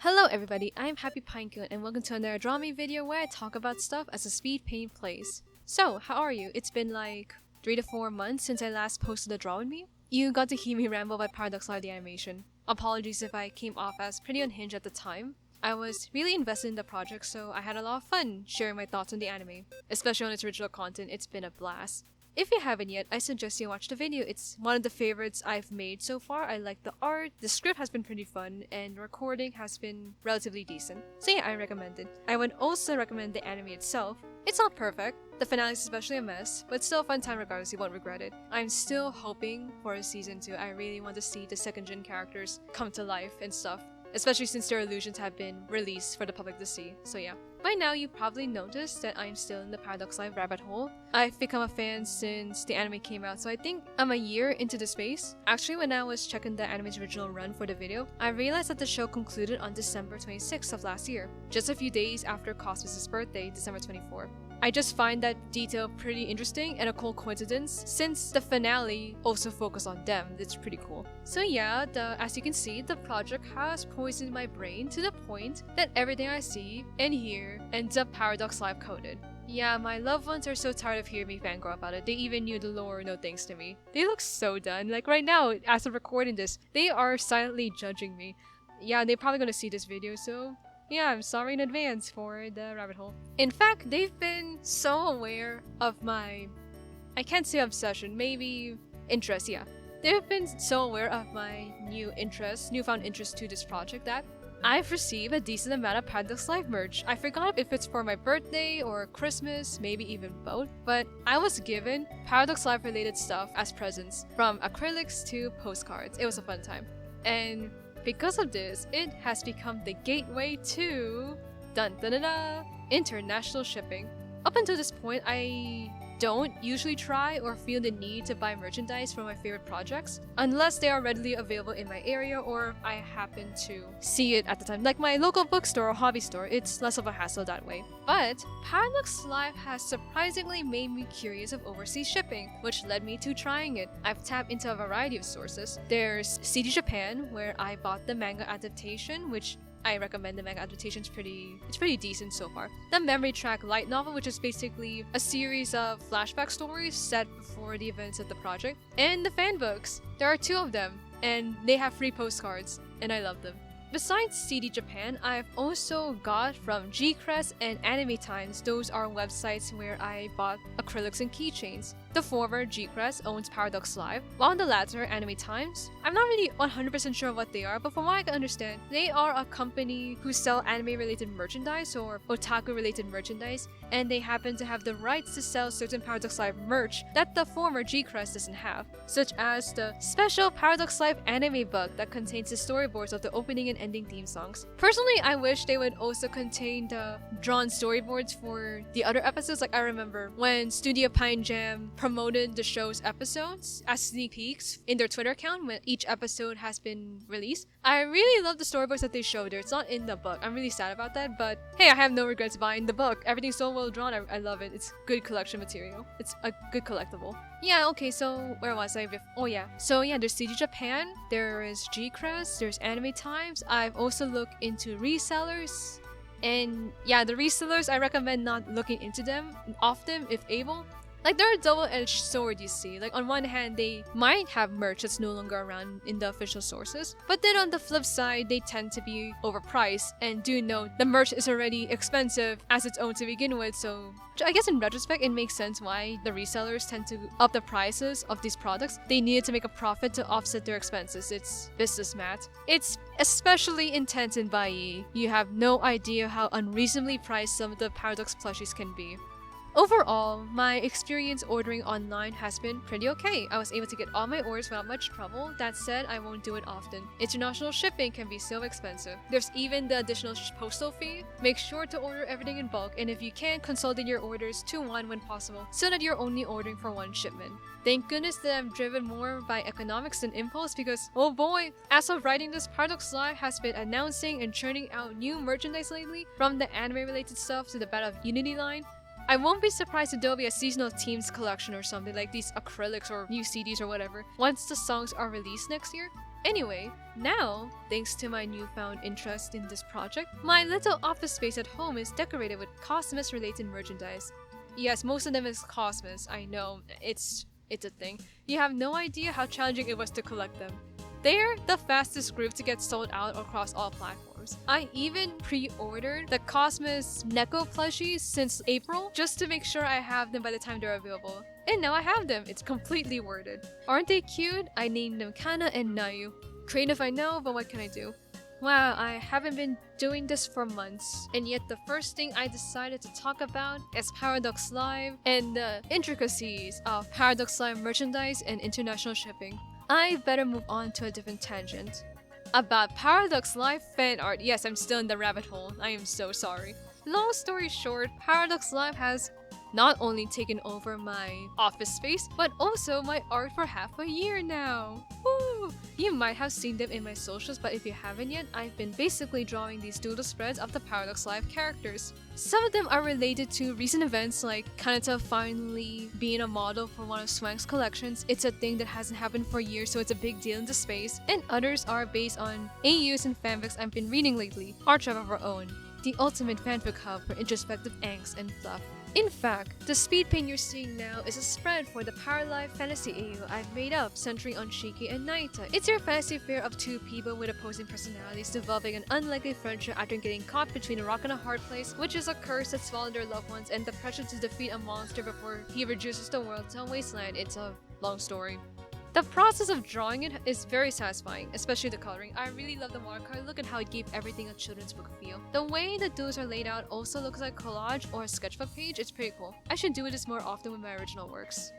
Hello everybody, I'm Happy Pinecone and welcome to another Draw Me video where I talk about stuff as a speed paint plays. So, how are you? It's been like 3 to 4 months since I last posted a Draw With Me. You got to hear me ramble about Paradox Live the animation. Apologies if I came off as pretty unhinged at the time. I was really invested in the project, so I had a lot of fun sharing my thoughts on the anime. Especially on its original content, it's been a blast. If you haven't yet, I suggest you watch the video. It's one of the favorites I've made so far. I like the art, the script has been pretty fun, and the recording has been relatively decent. So yeah, I recommend it. I would also recommend the anime itself. It's not perfect, the finale is especially a mess, but still a fun time regardless, you won't regret it. I'm still hoping for a season 2. I really want to see the second gen characters come to life and stuff. Especially since their illusions have been released for the public to see, so yeah. By now, you probably noticed that I'm still in the Paradox Live rabbit hole. I've become a fan since the anime came out, so I think I'm a year into the space. Actually, when I was checking the anime's original run for the video, I realized that the show concluded on December 26th of last year, just a few days after Cosmos' birthday, December 24th. I just find that detail pretty interesting and a cool coincidence since the finale also focused on them. It's pretty cool. So yeah, as you can see, the project has poisoned my brain to the point that everything I see and hear ends up Paradox Live coded. Yeah, my loved ones are so tired of hearing me fangirl about it. They even knew the lore, no thanks to me. They look so done. Like right now, as of recording this, they are silently judging me. Yeah, they're probably gonna see this video, so yeah, I'm sorry in advance for the rabbit hole. In fact, they've been so aware of my, I can't say obsession, maybe interest, yeah. They've been so aware of my newfound interest to this project that I've received a decent amount of Paradox Live merch. I forgot if it's for my birthday or Christmas, maybe even both, but I was given Paradox Live related stuff as presents, from acrylics to postcards. It was a fun time. And because of this, it has become the gateway to international shipping. Up until this point, I don't usually try or feel the need to buy merchandise from my favorite projects unless they are readily available in my area or I happen to see it at the time. Like my local bookstore or hobby store, it's less of a hassle that way. But Paradox Live has surprisingly made me curious of overseas shipping, which led me to trying it. I've tapped into a variety of sources. There's CD Japan, where I bought the manga adaptation, which I recommend. The manga adaptation. It's pretty decent so far. The Memory Track light novel, which is basically a series of flashback stories set before the events of the project. And the fan books. There are 2 of them, and they have free postcards, and I love them. Besides CD Japan, I've also got from Gcrest and Anime Times. Those are websites where I bought acrylics and keychains. The former, Gcrest, owns Paradox Live, while the latter, Anime Times, I'm not really 100% sure what they are, but from what I can understand, they are a company who sell anime-related merchandise or otaku-related merchandise, and they happen to have the rights to sell certain Paradox Live merch that the former Gcrest doesn't have, such as the special Paradox Live anime book that contains the storyboards of the opening and ending theme songs. Personally, I wish they would also contain the drawn storyboards for the other episodes. Like I remember when Studio Pine Jam promoted the show's episodes as sneak peeks in their Twitter account when each episode has been released. I really love the storyboards that they showed there. It's not in the book. I'm really sad about that, but hey, I have no regrets buying the book. Everything's so well drawn. I love it. It's good collection material. It's a good collectible. Yeah, okay, so where was I? Oh yeah. So yeah, there's CD Japan, there is Gcrest, there's Anime Times. I've also looked into resellers. And yeah, the resellers, I recommend not looking into them often if able. Like, they're a double-edged sword, you see. Like, on one hand, they might have merch that's no longer around in the official sources, but then on the flip side, they tend to be overpriced, and do note the merch is already expensive as its own to begin with, so I guess in retrospect, it makes sense why the resellers tend to up the prices of these products. They needed to make a profit to offset their expenses. It's business math. It's especially intense in Bai. You have no idea how unreasonably priced some of the Paradox plushies can be. Overall, my experience ordering online has been pretty okay. I was able to get all my orders without much trouble. That said, I won't do it often. International shipping can be so expensive. There's even the additional postal fee. Make sure to order everything in bulk, and if you can, consolidate your orders to one when possible, so that you're only ordering for one shipment. Thank goodness that I'm driven more by economics than impulse because, oh boy, as of writing this, Paradox Live has been announcing and churning out new merchandise lately, from the anime-related stuff to the Battle of Unity line. I won't be surprised if there'll be a seasonal themes collection or something like these acrylics or new CDs or whatever once the songs are released next year. Anyway, now, thanks to my newfound interest in this project, my little office space at home is decorated with Cosmos-related merchandise. Yes, most of them is Cosmos, I know, it's a thing. You have no idea how challenging it was to collect them. They're the fastest group to get sold out across all platforms. I even pre-ordered the Cosmos Neko plushies since April just to make sure I have them by the time they're available. And now I have them, it's completely worth it. Aren't they cute? I named them Kana and Nayu. Creative I know, but what can I do? Wow, I haven't been doing this for months, and yet the first thing I decided to talk about is Paradox Live and the intricacies of Paradox Live merchandise and international shipping. I better move on to a different tangent. About Paradox Live fan art, yes, I'm still in the rabbit hole, I am so sorry. Long story short, Paradox Live has not only taken over my office space, but also my art for half a year now. Woo! You might have seen them in my socials, but if you haven't yet, I've been basically drawing these doodle spreads of the Paradox Live characters. Some of them are related to recent events like Kanata finally being a model for one of Swank's collections. It's a thing that hasn't happened for years, so it's a big deal in the space. And others are based on AUs and fanfics I've been reading lately. Our Tribe of Our Own, the ultimate fanfic hub for introspective angst and fluff. In fact, the speed paint you're seeing now is a spread for the Paralive Fantasy AU I've made up centering on Shiki and Naita. It's your fantasy fair of two people with opposing personalities developing an unlikely friendship after getting caught between a rock and a hard place, which is a curse that swallowed their loved ones, and the pressure to defeat a monster before he reduces the world to a wasteland. It's a long story. The process of drawing it is very satisfying, especially the coloring. I really love the watercolor look and how it gave everything a children's book feel. The way the doodles are laid out also looks like a collage or a sketchbook page. It's pretty cool. I should do this more often with my original works.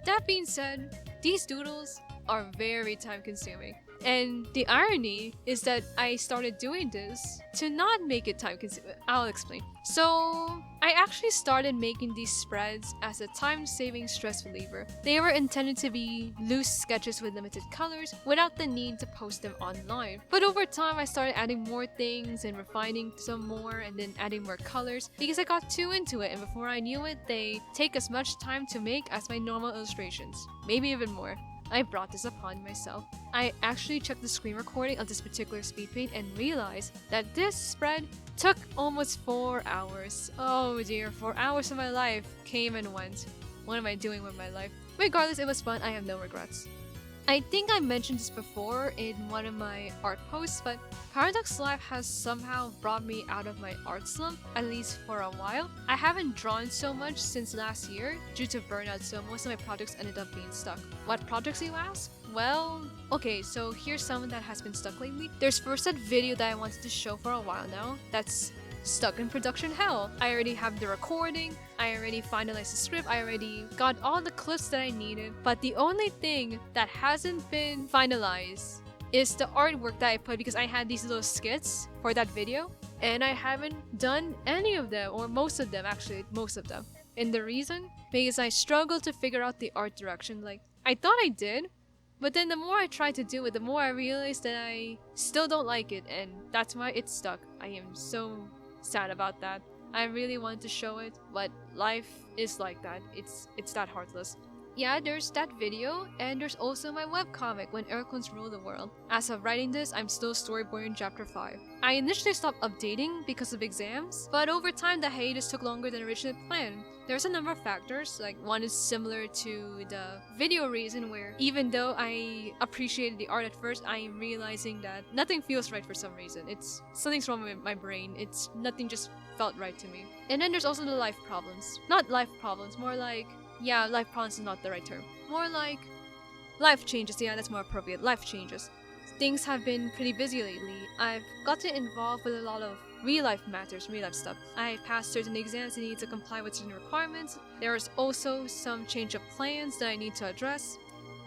That being said, these doodles are very time consuming. And the irony is that I started doing this to not make it time consuming. I'll explain. So, I actually started making these spreads as a time-saving stress reliever. They were intended to be loose sketches with limited colors without the need to post them online. But over time, I started adding more things and refining some more and then adding more colors because I got too into it, and before I knew it, they take as much time to make as my normal illustrations. Maybe even more. I brought this upon myself. I actually checked the screen recording of this particular speed paint and realized that this spread took almost 4 hours. Oh dear, 4 hours of my life came and went. What am I doing with my life? Regardless, it was fun. I have no regrets. I think I mentioned this before in one of my art posts, but Paradox Live has somehow brought me out of my art slump, at least for a while. I haven't drawn so much since last year due to burnout, so most of my projects ended up being stuck. What projects, you ask? Well, okay, so here's someone that has been stuck lately. There's first that video that I wanted to show for a while now that's stuck in production hell. I already have the recording, I already finalized the script, I already got all the clips that I needed, but the only thing that hasn't been finalized is the artwork that I put because I had these little skits for that video and I haven't done any of them, or most of them actually, most of them. And the reason? Because I struggled to figure out the art direction. Like, I thought I did, but then the more I tried to do it, the more I realized that I still don't like it, and that's why it's stuck. I am so sad about that. I really wanted to show it, but life is like that. It's that heartless. Yeah, there's that video, and there's also my webcomic, When Airclones Rule the World. As of writing this, I'm still storyboarding chapter 5. I initially stopped updating because of exams, but over time the hiatus took longer than originally planned. There's a number of factors, like one is similar to the video reason where even though I appreciated the art at first, I am realizing that nothing feels right for some reason. Something's wrong with my brain. Nothing just felt right to me. And then there's also the life problems. Not life problems, more like, yeah, life problems is not the right term. More like life changes. Yeah, that's more appropriate. Life changes. Things have been pretty busy lately. I've gotten involved with a lot of real life matters, real life stuff. I passed certain exams and need to comply with certain requirements. There's also some change of plans that I need to address.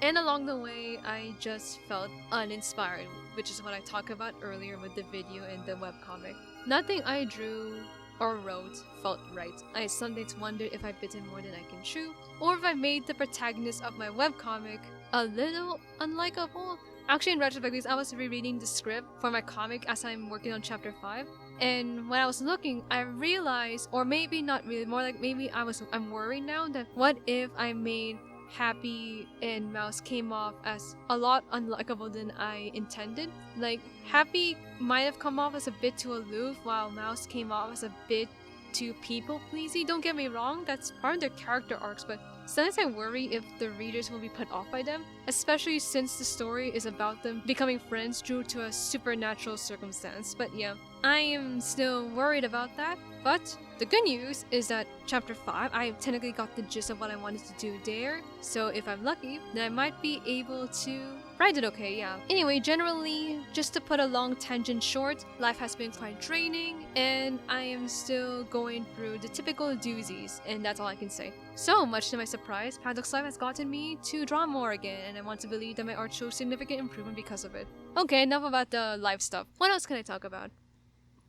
And along the way, I just felt uninspired, which is what I talked about earlier with the video and the webcomic. Nothing I drew or wrote felt right. I sometimes wondered if I've bitten more than I can chew, or if I made the protagonist of my webcomic a little unlikable. Actually, in retrospect, I was rereading the script for my comic as I'm working on chapter 5, and when I was looking, I realized, or maybe not really, more like maybe I'm worried now that what if I made Happy and Mouse came off as a lot unlikable than I intended. Like, Happy might have come off as a bit too aloof, while Mouse came off as a bit too people-pleasy. Don't get me wrong, that's part of their character arcs, but sometimes I worry if the readers will be put off by them, especially since the story is about them becoming friends due to a supernatural circumstance. But yeah, I am still worried about that. But the good news is that chapter 5, I technically got the gist of what I wanted to do there, so if I'm lucky, then I might be able to write it okay, yeah. Anyway, generally, just to put a long tangent short, life has been quite draining, and I am still going through the typical doozies, and that's all I can say. So, much to my surprise, Paradox Life has gotten me to draw more again, and I want to believe that my art shows significant improvement because of it. Okay, enough about the life stuff. What else can I talk about?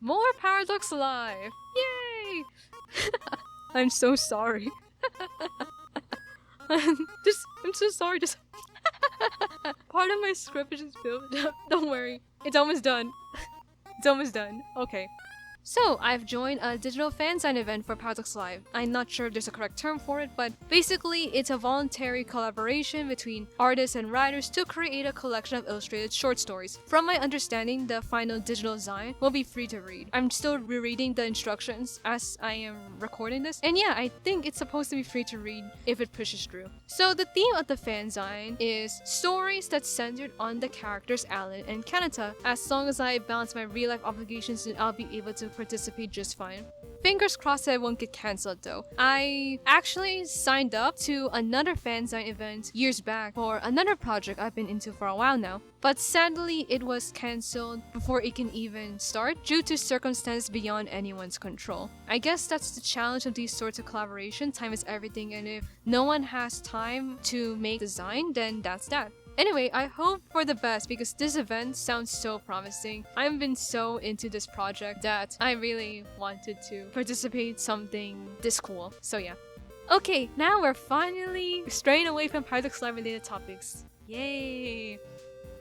More Paradox Life! Yay! I'm so sorry. I'm so sorry. Just part of my script is just built up. Don't worry, it's almost done. It's almost done. Okay. So, I've joined a digital fansign event for Paradox Live. I'm not sure if there's a correct term for it, but basically it's a voluntary collaboration between artists and writers to create a collection of illustrated short stories. From my understanding, the final digital design will be free to read. I'm still rereading the instructions as I am recording this, and yeah, I think it's supposed to be free to read if it pushes through. So the theme of the fanzine is stories that's centered on the characters Alan and Kanata. As long as I balance my real life obligations, then I'll be able to participate just fine. Fingers crossed that I won't get cancelled though. I actually signed up to another fanzine event years back for another project I've been into for a while now, but sadly it was cancelled before it can even start due to circumstances beyond anyone's control. I guess that's the challenge of these sorts of collaboration. Time is everything, and if no one has time to make design, then that's that. Anyway, I hope for the best because this event sounds so promising. I've been so into this project that I really wanted to participate something this cool. So yeah. Okay, now we're finally straying away from Paradox Live related topics. Yay!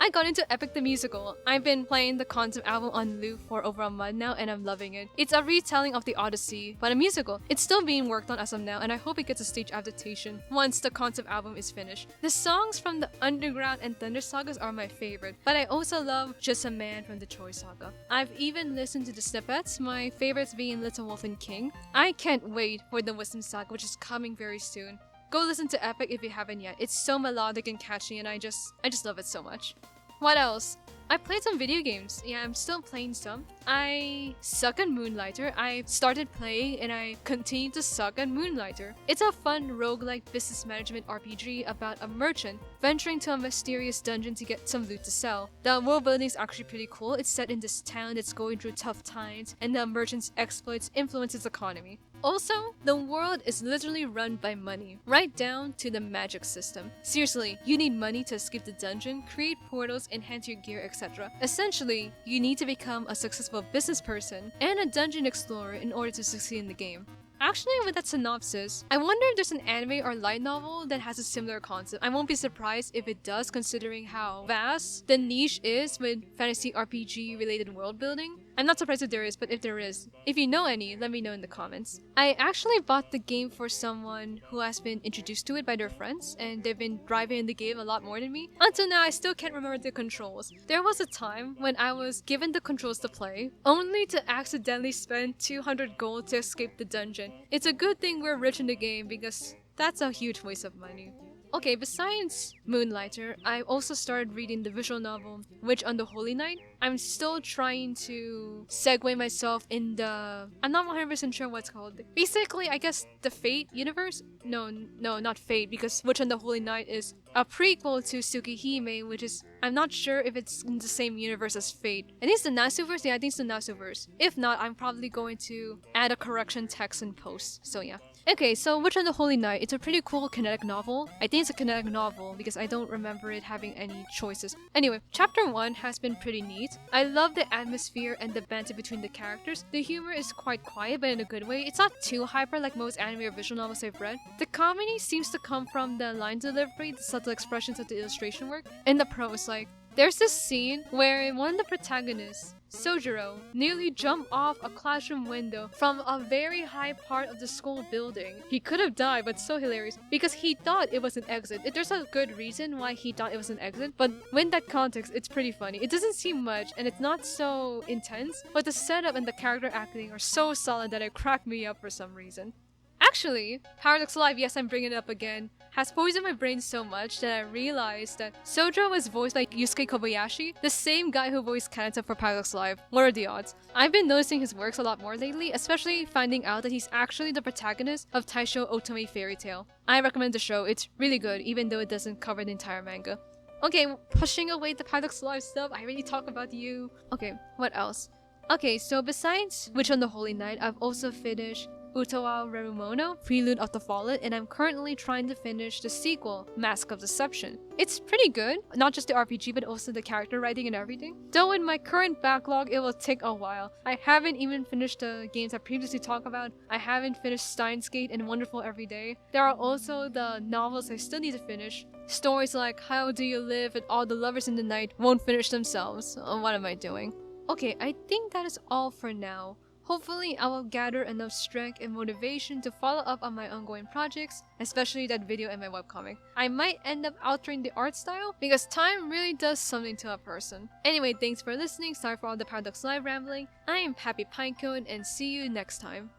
I got into Epic the Musical. I've been playing the concept album on loop for over a month now and I'm loving it. It's a retelling of the Odyssey, but a musical. It's still being worked on as of now and I hope it gets a stage adaptation once the concept album is finished. The songs from the Underground and Thunder sagas are my favorite, but I also love Just a Man from the Troy saga. I've even listened to the snippets, my favorites being Little Wolf and King. I can't wait for the Wisdom saga, which is coming very soon. Go listen to Epic if you haven't yet. It's so melodic and catchy and I just love it so much. What else? I played some video games. Yeah, I'm still playing some. I suck at Moonlighter. I started playing and I continue to suck at Moonlighter. It's a fun roguelike business management RPG about a merchant venturing to a mysterious dungeon to get some loot to sell. The world building is actually pretty cool. It's set in this town that's going through tough times and the merchant's exploits influence its economy. Also, the world is literally run by money, right down to the magic system. Seriously, you need money to escape the dungeon, create portals, enhance your gear, etc. Essentially, you need to become a successful business person and a dungeon explorer in order to succeed in the game. Actually, with that synopsis, I wonder if there's an anime or light novel that has a similar concept. I won't be surprised if it does, considering how vast the niche is with fantasy RPG related world building. I'm not surprised if there is, but if there is, if you know any, let me know in the comments. I actually bought the game for someone who has been introduced to it by their friends, and they've been driving the game a lot more than me. Until now, I still can't remember the controls. There was a time when I was given the controls to play, only to accidentally spend 200 gold to escape the dungeon. It's a good thing we're rich in the game because that's a huge waste of money. Okay, besides Moonlighter, I also started reading the visual novel Witch on the Holy Night. I'm still trying to segue myself in the... I'm not 100% sure what's called. Basically, I guess the Fate universe? No, not Fate, because Witch on the Holy Night is a prequel to Tsukihime, which is... I'm not sure if it's in the same universe as Fate. I think it's the Nasuverse? Yeah, I think it's the Nasuverse. If not, I'm probably going to add a correction text and post. So yeah. Okay, so Witch on the Holy Night, it's a pretty cool kinetic novel. I think it's a kinetic novel because I don't remember it having any choices. Anyway, chapter 1 has been pretty neat. I love the atmosphere and the banter between the characters. The humor is quite quiet, but in a good way. It's not too hyper like most anime or visual novels I've read. The comedy seems to come from the line delivery, the subtle expressions of the illustration work, and the prose. Like, There's this scene where one of the protagonists, Sojiro, nearly jumped off a classroom window from a very high part of the school building. He could have died, but so hilarious because he thought it was an exit. There's a good reason why he thought it was an exit, but in that context, it's pretty funny. It doesn't seem much and it's not so intense, but the setup and the character acting are so solid that it cracked me up for some reason. Actually, Paradox Live, yes, I'm bringing it up again, has poisoned my brain so much that I realized that Sojiro was voiced by Yusuke Kobayashi, the same guy who voiced CLANNAD for Paradox Live. What are the odds? I've been noticing his works a lot more lately, especially finding out that he's actually the protagonist of Taisho Otome Fairy Tale. I recommend the show, it's really good, even though it doesn't cover the entire manga. Okay, pushing away the Paradox Live stuff, I really talk about you. Okay, what else? Okay, so besides Witch on the Holy Night, I've also finished Utawa Rerumono, Prelude of the Fallen, and I'm currently trying to finish the sequel, Mask of Deception. It's pretty good, not just the RPG but also the character writing and everything. Though in my current backlog, it will take a while. I haven't even finished the games I previously talked about. I haven't finished Steins Gate and Wonderful Everyday. There are also the novels I still need to finish. Stories like How Do You Live and All the Lovers in the Night won't finish themselves. What am I doing? Okay, I think that is all for now. Hopefully, I will gather enough strength and motivation to follow up on my ongoing projects, especially that video and my webcomic. I might end up altering the art style because time really does something to a person. Anyway, thanks for listening. Sorry for all the Paradox Live rambling. I am Happy Pinecone and see you next time.